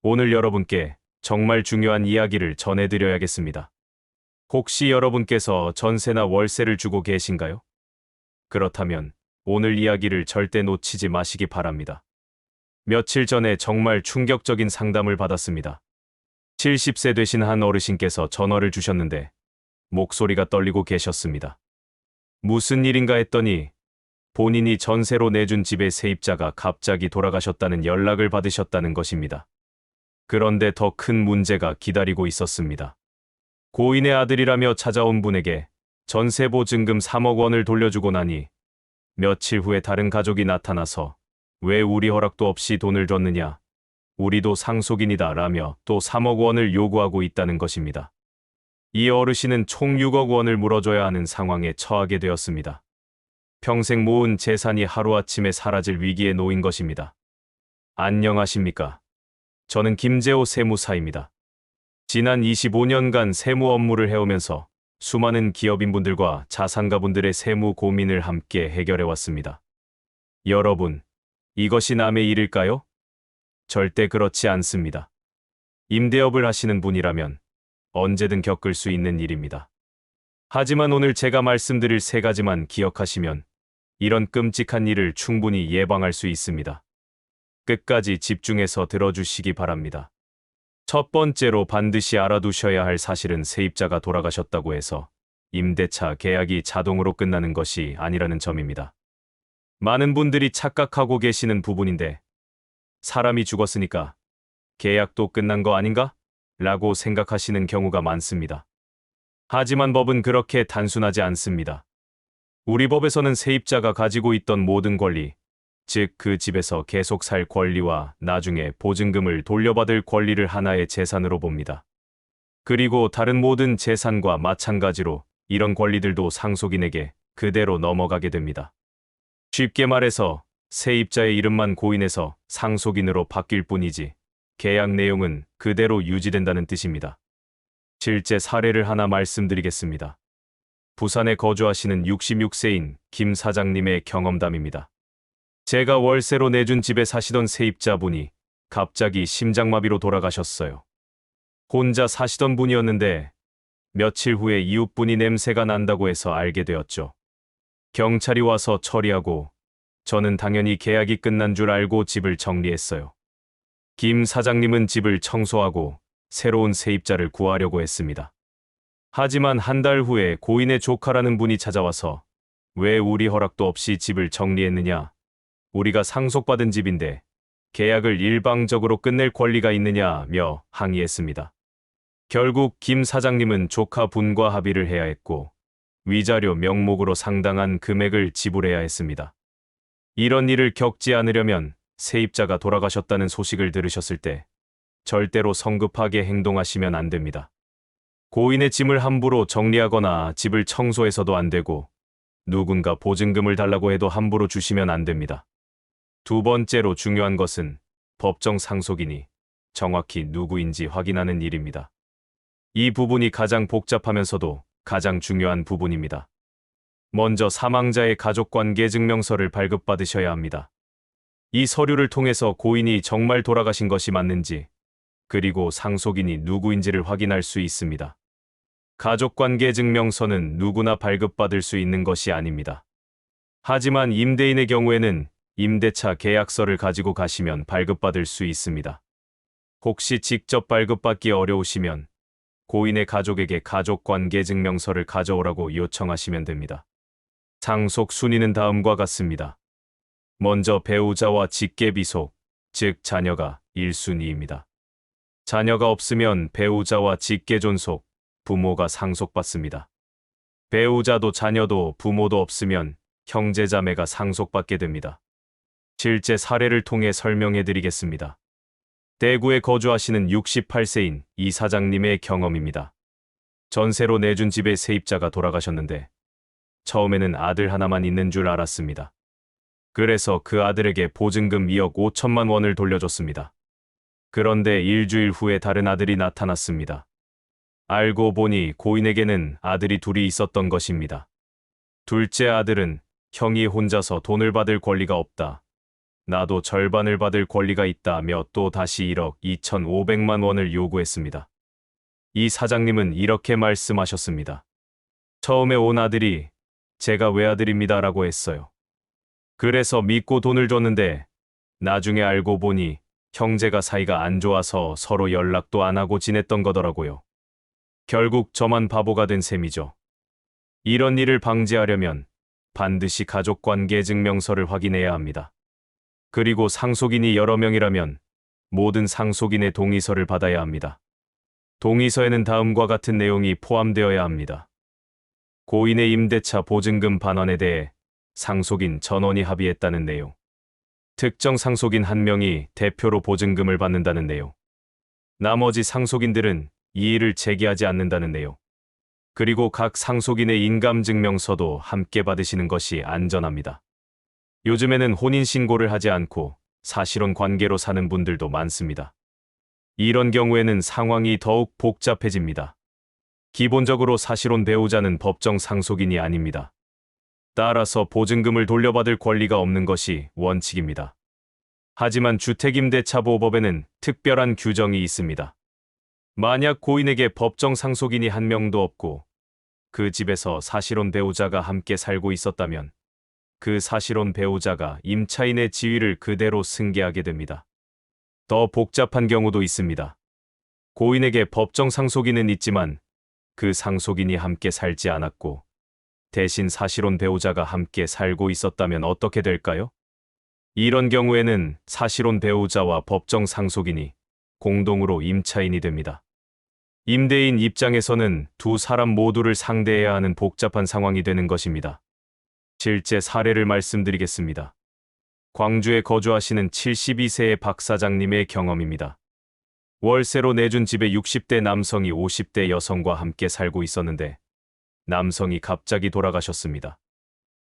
오늘 여러분께 정말 중요한 이야기를 전해드려야겠습니다. 혹시 여러분께서 전세나 월세를 주고 계신가요? 그렇다면 오늘 이야기를 절대 놓치지 마시기 바랍니다. 며칠 전에 정말 충격적인 상담을 받았습니다. 70세 되신 한 어르신께서 전화를 주셨는데 목소리가 떨리고 계셨습니다. 무슨 일인가 했더니 본인이 전세로 내준 집의 세입자가 갑자기 돌아가셨다는 연락을 받으셨다는 것입니다. 그런데 더 큰 문제가 기다리고 있었습니다. 고인의 아들이라며 찾아온 분에게 전세 보증금 3억 원을 돌려주고 나니 며칠 후에 다른 가족이 나타나서 왜 우리 허락도 없이 돈을 줬느냐, 우리도 상속인이다 라며 또 3억 원을 요구하고 있다는 것입니다. 이 어르신은 총 6억 원을 물어줘야 하는 상황에 처하게 되었습니다. 평생 모은 재산이 하루아침에 사라질 위기에 놓인 것입니다. 안녕하십니까? 저는 김재호 세무사입니다. 지난 25년간 세무 업무를 해오면서 수많은 기업인분들과 자산가분들의 세무 고민을 함께 해결해왔습니다. 여러분, 이것이 남의 일일까요? 절대 그렇지 않습니다. 임대업을 하시는 분이라면 언제든 겪을 수 있는 일입니다. 하지만 오늘 제가 말씀드릴 세 가지만 기억하시면 이런 끔찍한 일을 충분히 예방할 수 있습니다. 끝까지 집중해서 들어주시기 바랍니다. 첫 번째로 반드시 알아두셔야 할 사실은 세입자가 돌아가셨다고 해서 임대차 계약이 자동으로 끝나는 것이 아니라는 점입니다. 많은 분들이 착각하고 계시는 부분인데 사람이 죽었으니까 계약도 끝난 거 아닌가? 라고 생각하시는 경우가 많습니다. 하지만 법은 그렇게 단순하지 않습니다. 우리 법에서는 세입자가 가지고 있던 모든 권리, 즉 그 집에서 계속 살 권리와 나중에 보증금을 돌려받을 권리를 하나의 재산으로 봅니다. 그리고 다른 모든 재산과 마찬가지로 이런 권리들도 상속인에게 그대로 넘어가게 됩니다. 쉽게 말해서 세입자의 이름만 고인해서 상속인으로 바뀔 뿐이지 계약 내용은 그대로 유지된다는 뜻입니다. 실제 사례를 하나 말씀드리겠습니다. 부산에 거주하시는 66세인 김 사장님의 경험담입니다. 제가 월세로 내준 집에 사시던 세입자분이 갑자기 심장마비로 돌아가셨어요. 혼자 사시던 분이었는데 며칠 후에 이웃분이 냄새가 난다고 해서 알게 되었죠. 경찰이 와서 처리하고 저는 당연히 계약이 끝난 줄 알고 집을 정리했어요. 김 사장님은 집을 청소하고 새로운 세입자를 구하려고 했습니다. 하지만 한 달 후에 고인의 조카라는 분이 찾아와서 왜 우리 허락도 없이 집을 정리했느냐, 우리가 상속받은 집인데 계약을 일방적으로 끝낼 권리가 있느냐며 항의했습니다. 결국 김 사장님은 조카 분과 합의를 해야 했고 위자료 명목으로 상당한 금액을 지불해야 했습니다. 이런 일을 겪지 않으려면 세입자가 돌아가셨다는 소식을 들으셨을 때 절대로 성급하게 행동하시면 안 됩니다. 고인의 짐을 함부로 정리하거나 집을 청소해서도 안 되고 누군가 보증금을 달라고 해도 함부로 주시면 안 됩니다. 두 번째로 중요한 것은 법정 상속인이 정확히 누구인지 확인하는 일입니다. 이 부분이 가장 복잡하면서도 가장 중요한 부분입니다. 먼저 사망자의 가족관계 증명서를 발급받으셔야 합니다. 이 서류를 통해서 고인이 정말 돌아가신 것이 맞는지, 그리고 상속인이 누구인지를 확인할 수 있습니다. 가족관계 증명서는 누구나 발급받을 수 있는 것이 아닙니다. 하지만 임대인의 경우에는 임대차 계약서를 가지고 가시면 발급받을 수 있습니다. 혹시 직접 발급받기 어려우시면 고인의 가족에게 가족관계 증명서를 가져오라고 요청하시면 됩니다. 상속 순위는 다음과 같습니다. 먼저 배우자와 직계비속, 즉 자녀가 1순위입니다. 자녀가 없으면 배우자와 직계존속, 부모가 상속받습니다. 배우자도 자녀도 부모도 없으면 형제자매가 상속받게 됩니다. 실제 사례를 통해 설명해 드리겠습니다. 대구에 거주하시는 68세인 이 사장님의 경험입니다. 전세로 내준 집의 세입자가 돌아가셨는데 처음에는 아들 하나만 있는 줄 알았습니다. 그래서 그 아들에게 보증금 2억 5천만 원을 돌려줬습니다. 그런데 일주일 후에 다른 아들이 나타났습니다. 알고 보니 고인에게는 아들이 둘이 있었던 것입니다. 둘째 아들은 형이 혼자서 돈을 받을 권리가 없다, 나도 절반을 받을 권리가 있다며 또 다시 1억 2,500만 원을 요구했습니다. 이 사장님은 이렇게 말씀하셨습니다. 처음에 온 아들이 제가 외아들입니다라고 했어요. 그래서 믿고 돈을 줬는데 나중에 알고 보니 형제가 사이가 안 좋아서 서로 연락도 안 하고 지냈던 거더라고요. 결국 저만 바보가 된 셈이죠. 이런 일을 방지하려면 반드시 가족관계 증명서를 확인해야 합니다. 그리고 상속인이 여러 명이라면 모든 상속인의 동의서를 받아야 합니다. 동의서에는 다음과 같은 내용이 포함되어야 합니다. 고인의 임대차 보증금 반환에 대해 상속인 전원이 합의했다는 내용. 특정 상속인 한 명이 대표로 보증금을 받는다는 내용. 나머지 상속인들은 이의를 제기하지 않는다는 내용. 그리고 각 상속인의 인감증명서도 함께 받으시는 것이 안전합니다. 요즘에는 혼인신고를 하지 않고 사실혼 관계로 사는 분들도 많습니다. 이런 경우에는 상황이 더욱 복잡해집니다. 기본적으로 사실혼 배우자는 법정 상속인이 아닙니다. 따라서 보증금을 돌려받을 권리가 없는 것이 원칙입니다. 하지만 주택임대차보호법에는 특별한 규정이 있습니다. 만약 고인에게 법정 상속인이 한 명도 없고 그 집에서 사실혼 배우자가 함께 살고 있었다면 그 사실혼 배우자가 임차인의 지위를 그대로 승계하게 됩니다. 더 복잡한 경우도 있습니다. 고인에게 법정 상속인은 있지만 그 상속인이 함께 살지 않았고 대신 사실혼 배우자가 함께 살고 있었다면 어떻게 될까요? 이런 경우에는 사실혼 배우자와 법정 상속인이 공동으로 임차인이 됩니다. 임대인 입장에서는 두 사람 모두를 상대해야 하는 복잡한 상황이 되는 것입니다. 실제 사례를 말씀드리겠습니다. 광주에 거주하시는 72세의 박 사장님의 경험입니다. 월세로 내준 집에 60대 남성이 50대 여성과 함께 살고 있었는데 남성이 갑자기 돌아가셨습니다.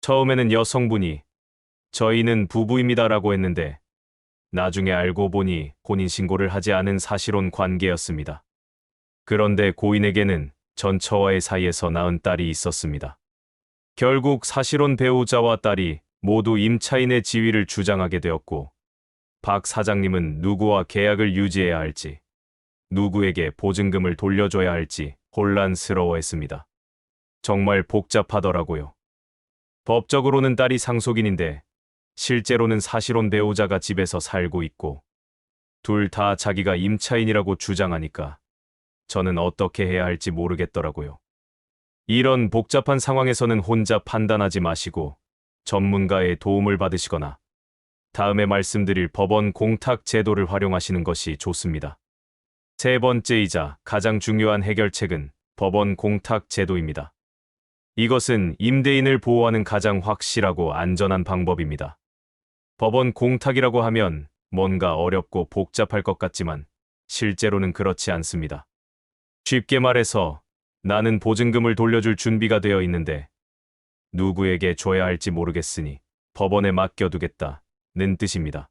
처음에는 여성분이 저희는 부부입니다라고 했는데 나중에 알고 보니 혼인신고를 하지 않은 사실혼 관계였습니다. 그런데 고인에게는 전처와의 사이에서 낳은 딸이 있었습니다. 결국 사실혼 배우자와 딸이 모두 임차인의 지위를 주장하게 되었고 박 사장님은 누구와 계약을 유지해야 할지, 누구에게 보증금을 돌려줘야 할지 혼란스러워했습니다. 정말 복잡하더라고요. 법적으로는 딸이 상속인인데 실제로는 사실혼 배우자가 집에서 살고 있고 둘 다 자기가 임차인이라고 주장하니까 저는 어떻게 해야 할지 모르겠더라고요. 이런 복잡한 상황에서는 혼자 판단하지 마시고 전문가의 도움을 받으시거나 다음에 말씀드릴 법원 공탁 제도를 활용하시는 것이 좋습니다. 세 번째이자 가장 중요한 해결책은 법원 공탁 제도입니다. 이것은 임대인을 보호하는 가장 확실하고 안전한 방법입니다. 법원 공탁이라고 하면 뭔가 어렵고 복잡할 것 같지만 실제로는 그렇지 않습니다. 쉽게 말해서 나는 보증금을 돌려줄 준비가 되어 있는데 누구에게 줘야 할지 모르겠으니 법원에 맡겨두겠다는 뜻입니다.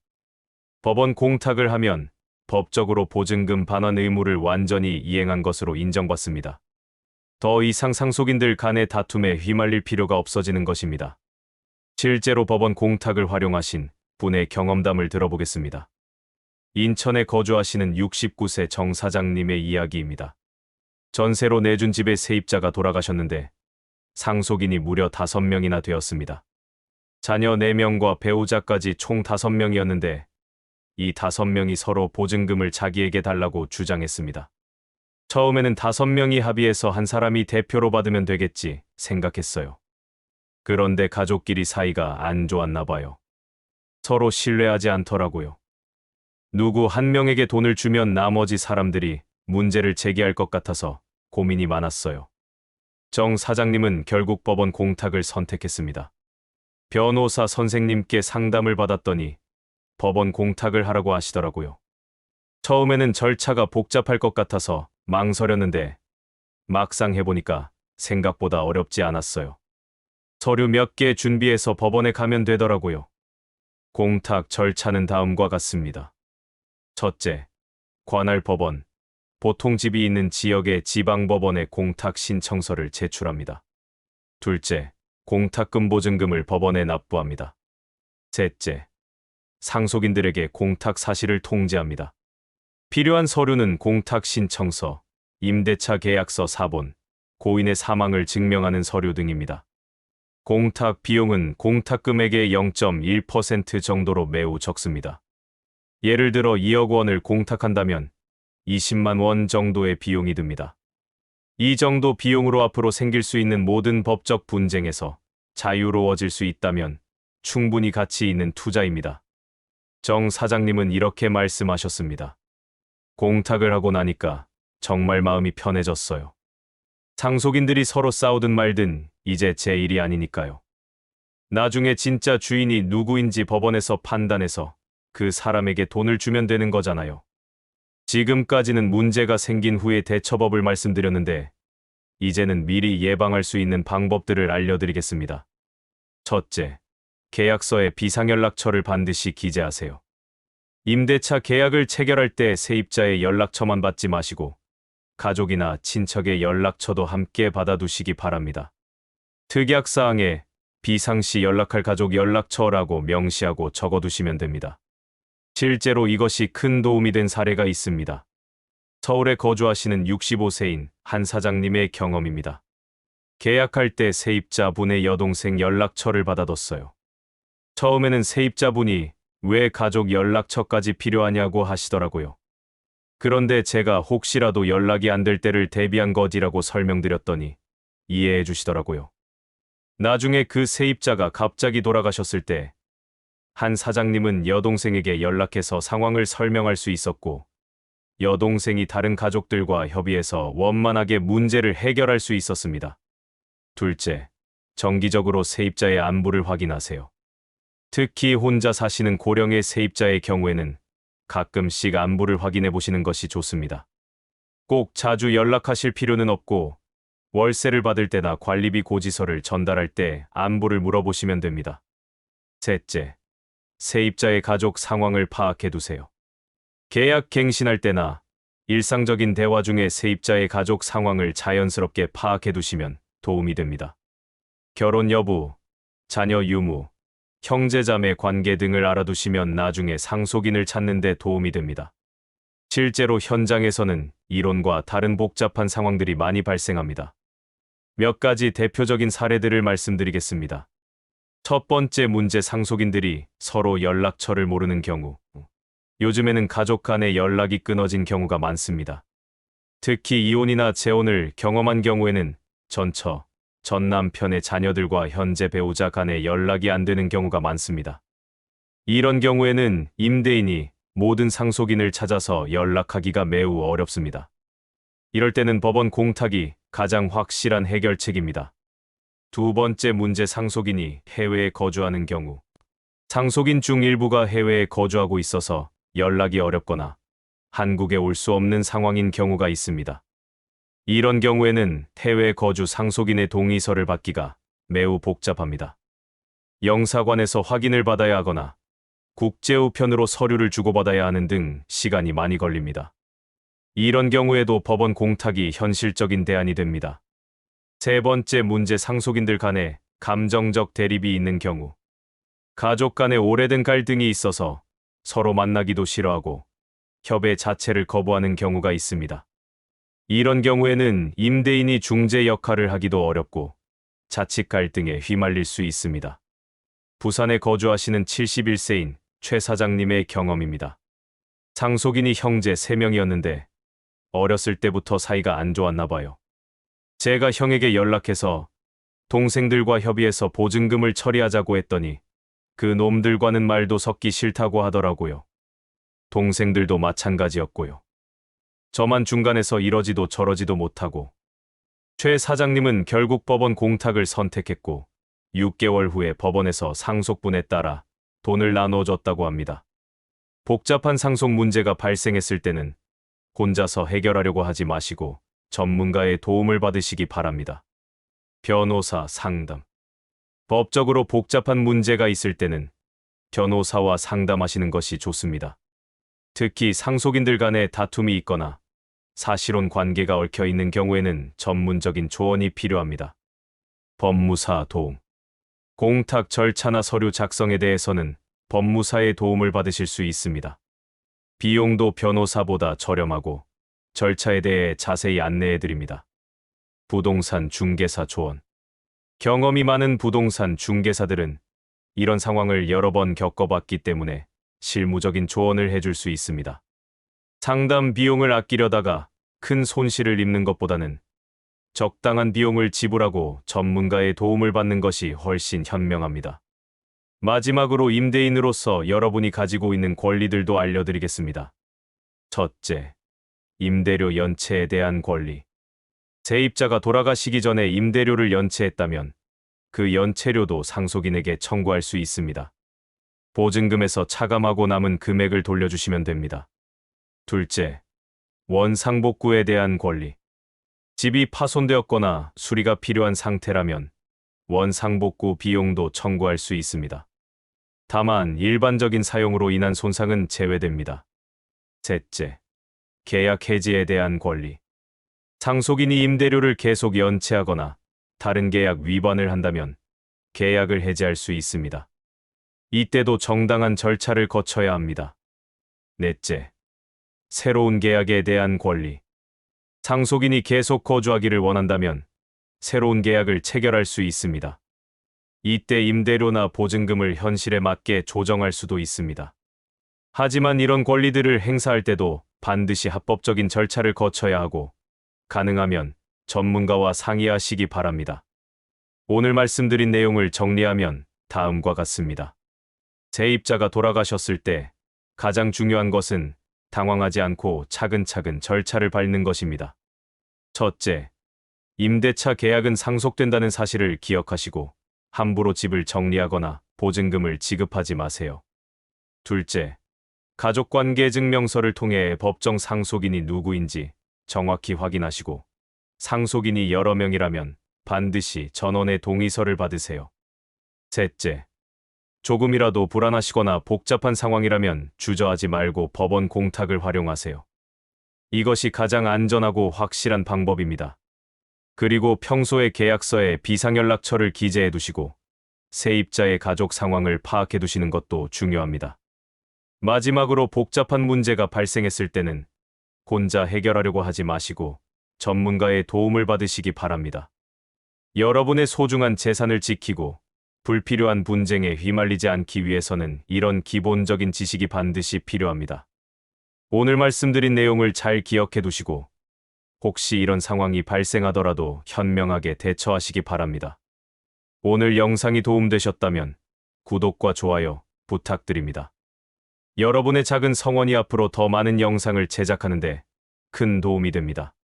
법원 공탁을 하면 법적으로 보증금 반환 의무를 완전히 이행한 것으로 인정받습니다. 더 이상 상속인들 간의 다툼에 휘말릴 필요가 없어지는 것입니다. 실제로 법원 공탁을 활용하신 분의 경험담을 들어보겠습니다. 인천에 거주하시는 69세 정 사장님의 이야기입니다. 전세로 내준 집의 세입자가 돌아가셨는데 상속인이 무려 5명이나 되었습니다. 자녀 4명과 배우자까지 총 5명이었는데 이 5명이 서로 보증금을 자기에게 달라고 주장했습니다. 처음에는 5명이 합의해서 한 사람이 대표로 받으면 되겠지 생각했어요. 그런데 가족끼리 사이가 안 좋았나 봐요. 서로 신뢰하지 않더라고요. 누구 한 명에게 돈을 주면 나머지 사람들이 문제를 제기할 것 같아서 고민이 많았어요. 정 사장님은 결국 법원 공탁을 선택했습니다. 변호사 선생님께 상담을 받았더니 법원 공탁을 하라고 하시더라고요. 처음에는 절차가 복잡할 것 같아서 망설였는데 막상 해보니까 생각보다 어렵지 않았어요. 서류 몇 개 준비해서 법원에 가면 되더라고요. 공탁 절차는 다음과 같습니다. 첫째, 관할 법원, 보통 집이 있는 지역의 지방법원에 공탁 신청서를 제출합니다. 둘째, 공탁금 보증금을 법원에 납부합니다. 셋째, 상속인들에게 공탁 사실을 통지합니다. 필요한 서류는 공탁 신청서, 임대차 계약서 사본, 고인의 사망을 증명하는 서류 등입니다. 공탁 비용은 공탁 금액의 0.1% 정도로 매우 적습니다. 예를 들어 2억 원을 공탁한다면 20만 원 정도의 비용이 듭니다. 이 정도 비용으로 앞으로 생길 수 있는 모든 법적 분쟁에서 자유로워질 수 있다면 충분히 가치 있는 투자입니다. 정 사장님은 이렇게 말씀하셨습니다. 공탁을 하고 나니까 정말 마음이 편해졌어요. 상속인들이 서로 싸우든 말든 이제 제 일이 아니니까요. 나중에 진짜 주인이 누구인지 법원에서 판단해서 그 사람에게 돈을 주면 되는 거잖아요. 지금까지는 문제가 생긴 후에 대처법을 말씀드렸는데 이제는 미리 예방할 수 있는 방법들을 알려드리겠습니다. 첫째, 계약서에 비상연락처를 반드시 기재하세요. 임대차 계약을 체결할 때 세입자의 연락처만 받지 마시고 가족이나 친척의 연락처도 함께 받아두시기 바랍니다. 특약사항에 비상시 연락할 가족 연락처라고 명시하고 적어두시면 됩니다. 실제로 이것이 큰 도움이 된 사례가 있습니다. 서울에 거주하시는 65세인 한 사장님의 경험입니다. 계약할 때 세입자분의 여동생 연락처를 받아뒀어요. 처음에는 세입자분이 왜 가족 연락처까지 필요하냐고 하시더라고요. 그런데 제가 혹시라도 연락이 안 될 때를 대비한 것이라고 설명드렸더니 이해해 주시더라고요. 나중에 그 세입자가 갑자기 돌아가셨을 때 한 사장님은 여동생에게 연락해서 상황을 설명할 수 있었고 여동생이 다른 가족들과 협의해서 원만하게 문제를 해결할 수 있었습니다. 둘째, 정기적으로 세입자의 안부를 확인하세요. 특히 혼자 사시는 고령의 세입자의 경우에는 가끔씩 안부를 확인해 보시는 것이 좋습니다. 꼭 자주 연락하실 필요는 없고 월세를 받을 때나 관리비 고지서를 전달할 때 안부를 물어보시면 됩니다. 셋째, 세입자의 가족 상황을 파악해 두세요. 계약 갱신할 때나 일상적인 대화 중에 세입자의 가족 상황을 자연스럽게 파악해 두시면 도움이 됩니다. 결혼 여부, 자녀 유무, 형제자매 관계 등을 알아두시면 나중에 상속인을 찾는 데 도움이 됩니다. 실제로 현장에서는 이론과 다른 복잡한 상황들이 많이 발생합니다. 몇 가지 대표적인 사례들을 말씀드리겠습니다. 첫 번째 문제, 상속인들이 서로 연락처를 모르는 경우. 요즘에는 가족 간의 연락이 끊어진 경우가 많습니다. 특히 이혼이나 재혼을 경험한 경우에는 전처, 전 남편의 자녀들과 현재 배우자 간의 연락이 안 되는 경우가 많습니다. 이런 경우에는 임대인이 모든 상속인을 찾아서 연락하기가 매우 어렵습니다. 이럴 때는 법원 공탁이 가장 확실한 해결책입니다. 두 번째 문제, 상속인이 해외에 거주하는 경우. 상속인 중 일부가 해외에 거주하고 있어서 연락이 어렵거나 한국에 올 수 없는 상황인 경우가 있습니다. 이런 경우에는 해외 거주 상속인의 동의서를 받기가 매우 복잡합니다. 영사관에서 확인을 받아야 하거나 국제우편으로 서류를 주고받아야 하는 등 시간이 많이 걸립니다. 이런 경우에도 법원 공탁이 현실적인 대안이 됩니다. 세 번째 문제, 상속인들 간에 감정적 대립이 있는 경우. 가족 간에 오래된 갈등이 있어서 서로 만나기도 싫어하고 협의 자체를 거부하는 경우가 있습니다. 이런 경우에는 임대인이 중재 역할을 하기도 어렵고 자칫 갈등에 휘말릴 수 있습니다. 부산에 거주하시는 71세인 최 사장님의 경험입니다. 상속인이 형제 3명이었는데 어렸을 때부터 사이가 안 좋았나 봐요. 제가 형에게 연락해서 동생들과 협의해서 보증금을 처리하자고 했더니 그 놈들과는 말도 섞기 싫다고 하더라고요. 동생들도 마찬가지였고요. 저만 중간에서 이러지도 저러지도 못하고. 최 사장님은 결국 법원 공탁을 선택했고 6개월 후에 법원에서 상속분에 따라 돈을 나눠줬다고 합니다. 복잡한 상속 문제가 발생했을 때는 혼자서 해결하려고 하지 마시고 전문가의 도움을 받으시기 바랍니다. 변호사 상담. 법적으로 복잡한 문제가 있을 때는 변호사와 상담하시는 것이 좋습니다. 특히 상속인들 간에 다툼이 있거나 사실혼 관계가 얽혀 있는 경우에는 전문적인 조언이 필요합니다. 법무사 도움. 공탁 절차나 서류 작성에 대해서는 법무사의 도움을 받으실 수 있습니다. 비용도 변호사보다 저렴하고 절차에 대해 자세히 안내해 드립니다. 부동산 중개사 조언. 경험이 많은 부동산 중개사들은 이런 상황을 여러 번 겪어봤기 때문에 실무적인 조언을 해줄 수 있습니다. 상담 비용을 아끼려다가 큰 손실을 입는 것보다는 적당한 비용을 지불하고 전문가의 도움을 받는 것이 훨씬 현명합니다. 마지막으로 임대인으로서 여러분이 가지고 있는 권리들도 알려드리겠습니다. 첫째, 임대료 연체에 대한 권리. 세입자가 돌아가시기 전에 임대료를 연체했다면 그 연체료도 상속인에게 청구할 수 있습니다. 보증금에서 차감하고 남은 금액을 돌려주시면 됩니다. 둘째, 원상복구에 대한 권리. 집이 파손되었거나 수리가 필요한 상태라면 원상복구 비용도 청구할 수 있습니다. 다만 일반적인 사용으로 인한 손상은 제외됩니다. 셋째, 계약 해지에 대한 권리. 상속인이 임대료를 계속 연체하거나 다른 계약 위반을 한다면 계약을 해지할 수 있습니다. 이때도 정당한 절차를 거쳐야 합니다. 넷째, 새로운 계약에 대한 권리. 상속인이 계속 거주하기를 원한다면 새로운 계약을 체결할 수 있습니다. 이때 임대료나 보증금을 현실에 맞게 조정할 수도 있습니다. 하지만 이런 권리들을 행사할 때도 반드시 합법적인 절차를 거쳐야 하고 가능하면 전문가와 상의하시기 바랍니다. 오늘 말씀드린 내용을 정리하면 다음과 같습니다. 세입자가 돌아가셨을 때 가장 중요한 것은 당황하지 않고 차근차근 절차를 밟는 것입니다. 첫째, 임대차 계약은 상속된다는 사실을 기억하시고 함부로 집을 정리하거나 보증금을 지급하지 마세요. 둘째, 가족관계 증명서를 통해 법정 상속인이 누구인지 정확히 확인하시고 상속인이 여러 명이라면 반드시 전원의 동의서를 받으세요. 셋째, 조금이라도 불안하시거나 복잡한 상황이라면 주저하지 말고 법원 공탁을 활용하세요. 이것이 가장 안전하고 확실한 방법입니다. 그리고 평소에 계약서에 비상연락처를 기재해 두시고 세입자의 가족 상황을 파악해 두시는 것도 중요합니다. 마지막으로 복잡한 문제가 발생했을 때는 혼자 해결하려고 하지 마시고 전문가의 도움을 받으시기 바랍니다. 여러분의 소중한 재산을 지키고 불필요한 분쟁에 휘말리지 않기 위해서는 이런 기본적인 지식이 반드시 필요합니다. 오늘 말씀드린 내용을 잘 기억해 두시고 혹시 이런 상황이 발생하더라도 현명하게 대처하시기 바랍니다. 오늘 영상이 도움되셨다면 구독과 좋아요 부탁드립니다. 여러분의 작은 성원이 앞으로 더 많은 영상을 제작하는데 큰 도움이 됩니다.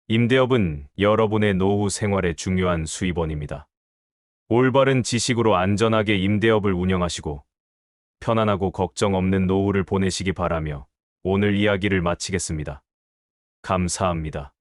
임대업은 여러분의 노후 생활의 중요한 수입원입니다. 올바른 지식으로 안전하게 임대업을 운영하시고 편안하고 걱정 없는 노후를 보내시기 바라며 오늘 이야기를 마치겠습니다. 감사합니다.